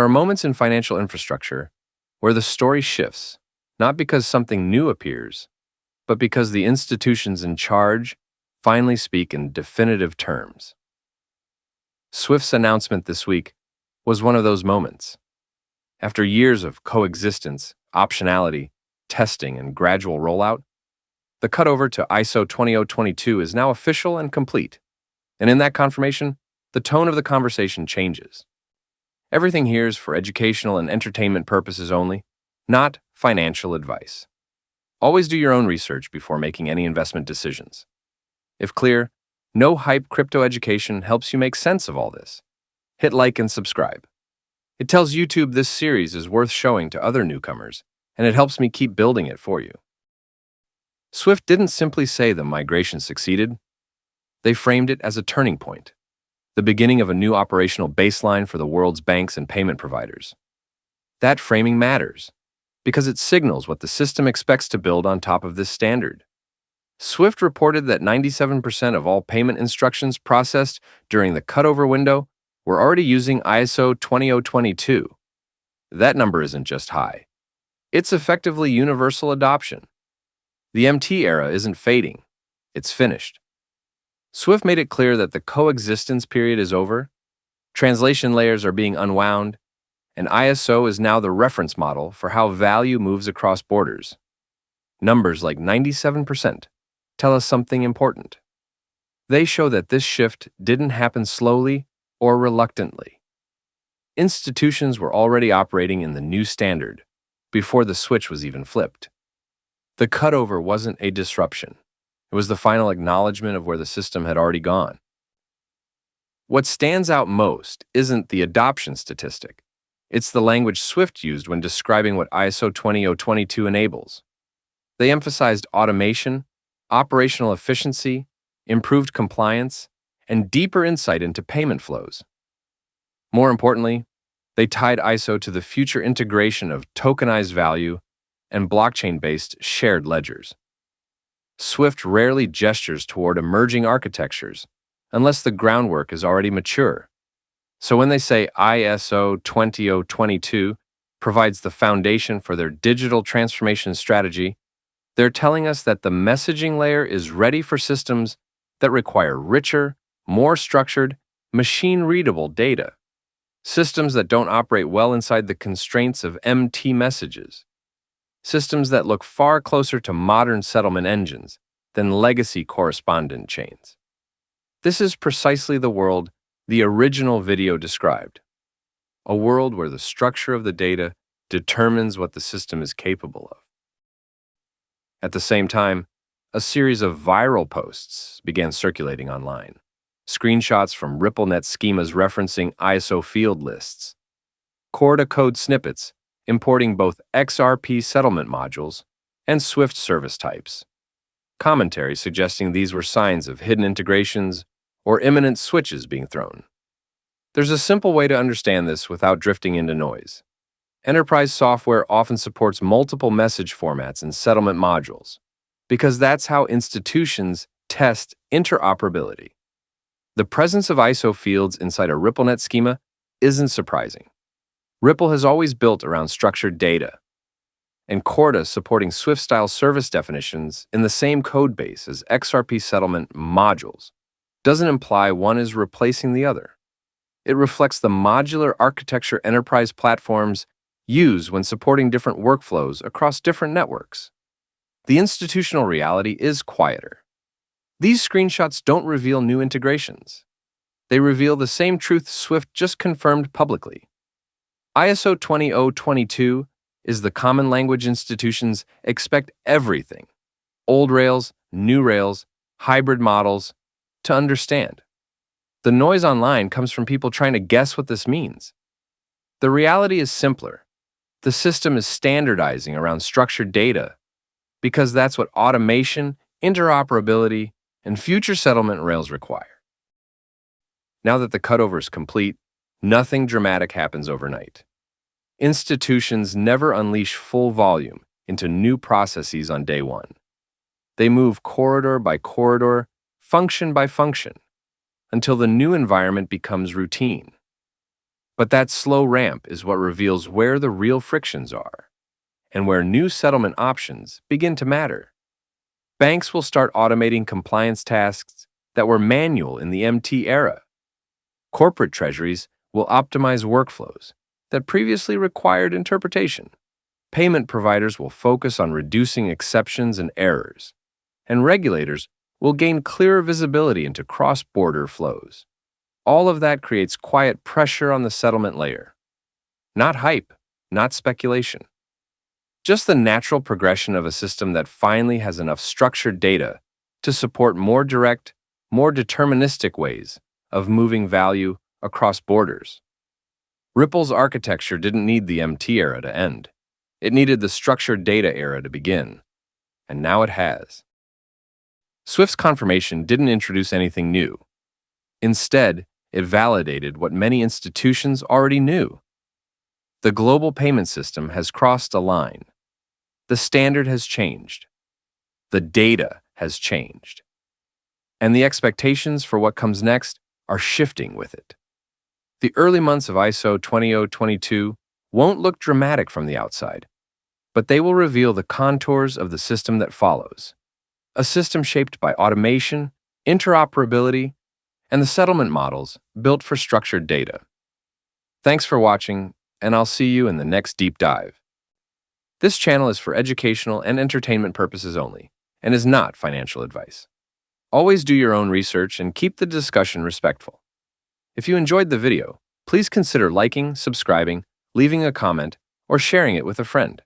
There are moments in financial infrastructure where the story shifts, not because something new appears, but because the institutions in charge finally speak in definitive terms. Swift's announcement this week was one of those moments. After years of coexistence, optionality, testing, and gradual rollout, the cutover to ISO 20022 is now official and complete. And in that confirmation, the tone of the conversation changes. Everything here is for educational and entertainment purposes only, not financial advice. Always do your own research before making any investment decisions. If clear, no hype crypto education helps you make sense of all this. Hit like and subscribe. It tells YouTube this series is worth showing to other newcomers, and it helps me keep building it for you. Swift didn't simply say the migration succeeded. They framed it as a turning point, the beginning of a new operational baseline for the world's banks and payment providers. That framing matters, because it signals what the system expects to build on top of this standard. Swift reported that 97% of all payment instructions processed during the cutover window were already using ISO 20022. That number isn't just high. It's effectively universal adoption. The MT era isn't fading. It's finished. Swift made it clear that the coexistence period is over, translation layers are being unwound, and ISO is now the reference model for how value moves across borders. Numbers like 97% tell us something important. They show that this shift didn't happen slowly or reluctantly. Institutions were already operating in the new standard before the switch was even flipped. The cutover wasn't a disruption. It was the final acknowledgement of where the system had already gone. What stands out most isn't the adoption statistic. It's the language Swift used when describing what ISO 20022 enables. They emphasized automation, operational efficiency, improved compliance, and deeper insight into payment flows. More importantly, they tied ISO to the future integration of tokenized value and blockchain-based shared ledgers. Swift rarely gestures toward emerging architectures unless the groundwork is already mature. So when they say ISO 20022 provides the foundation for their digital transformation strategy, they're telling us that the messaging layer is ready for systems that require richer, more structured, machine-readable data. Systems that don't operate well inside the constraints of MT messages. Systems that look far closer to modern settlement engines than legacy correspondent chains. This is precisely the world the original video described. A world where the structure of the data determines what the system is capable of. At the same time, a series of viral posts began circulating online. Screenshots from RippleNet schemas referencing ISO field lists. Corda code snippets importing both XRP settlement modules and Swift service types. Commentary suggesting these were signs of hidden integrations or imminent switches being thrown. There's a simple way to understand this without drifting into noise. Enterprise software often supports multiple message formats and settlement modules, because that's how institutions test interoperability. The presence of ISO fields inside a RippleNet schema isn't surprising. Ripple has always built around structured data, and Corda supporting Swift-style service definitions in the same code base as XRP settlement modules doesn't imply one is replacing the other. It reflects the modular architecture enterprise platforms use when supporting different workflows across different networks. The institutional reality is quieter. These screenshots don't reveal new integrations. They reveal the same truth Swift just confirmed publicly. ISO 20022 is the common language institutions expect everything, old rails, new rails, hybrid models, to understand. The noise online comes from people trying to guess what this means. The reality is simpler. The system is standardizing around structured data because that's what automation, interoperability, and future settlement rails require. Now that the cutover is complete, nothing dramatic happens overnight. Institutions never unleash full volume into new processes on day one. They move corridor by corridor, function by function, until the new environment becomes routine. But that slow ramp is what reveals where the real frictions are and where new settlement options begin to matter. Banks will start automating compliance tasks that were manual in the MT era. Corporate treasuries will optimize workflows that previously required interpretation. Payment providers will focus on reducing exceptions and errors, and regulators will gain clearer visibility into cross-border flows. All of that creates quiet pressure on the settlement layer. Not hype, not speculation. Just the natural progression of a system that finally has enough structured data to support more direct, more deterministic ways of moving value across borders. Ripple's architecture didn't need the MT era to end. It needed the structured data era to begin, and now it has. Swift's confirmation didn't introduce anything new. Instead, it validated what many institutions already knew. The global payment system has crossed a line. The standard has changed. The data has changed. And the expectations for what comes next are shifting with it. The early months of ISO 20022 won't look dramatic from the outside, but they will reveal the contours of the system that follows. A system shaped by automation, interoperability, and the settlement models built for structured data. Thanks for watching, and I'll see you in the next deep dive. This channel is for educational and entertainment purposes only, and is not financial advice. Always do your own research and keep the discussion respectful. If you enjoyed the video, please consider liking, subscribing, leaving a comment, or sharing it with a friend.